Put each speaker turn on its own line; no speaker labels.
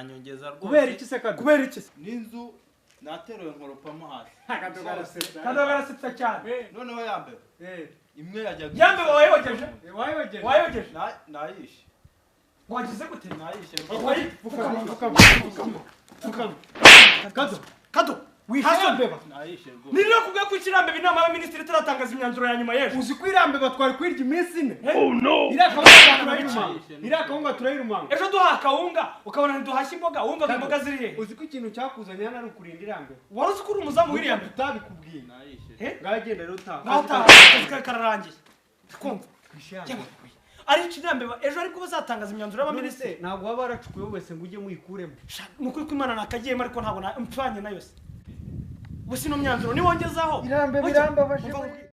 nanyongeza rwose
kubera iki se kubera iki
n'inzu nateruye nkoropamo hasi
kadogarasetsa cyane
noneho yambe imwe yajyaga
yambe wayogeje
nayishe
wagize gute
nayishe
kado wihambeba
nayishe rwose
niryo kubwa ku kirambe binama y'abaminisitiri turatangaza imyanzuro ya nyuma yejo uzi kwirambe batwari kwirya iminsi ine irakawunga turayirumanga ejo duha kawunga ukabona ntiduhashye imboga wumva imboga ziri he uzi ko ikintu cyakuzanye hano ari ukurinda irambe wari uzi ko uri umuzamu w'irirambe tutabikubwiye
nayishe
ngagenda rero utaha kararangiye twumva ari kirambe ejo ariko bazatangaza imyanzuro y'abaminisitiri ntabwo baba baracukuye wese ngo ujye muyikuremo nukuri ko Imana nakagiyemo ariko ntabwo mpfanye nayo se Busino myanzuro niwongezaho
irambe birambabaje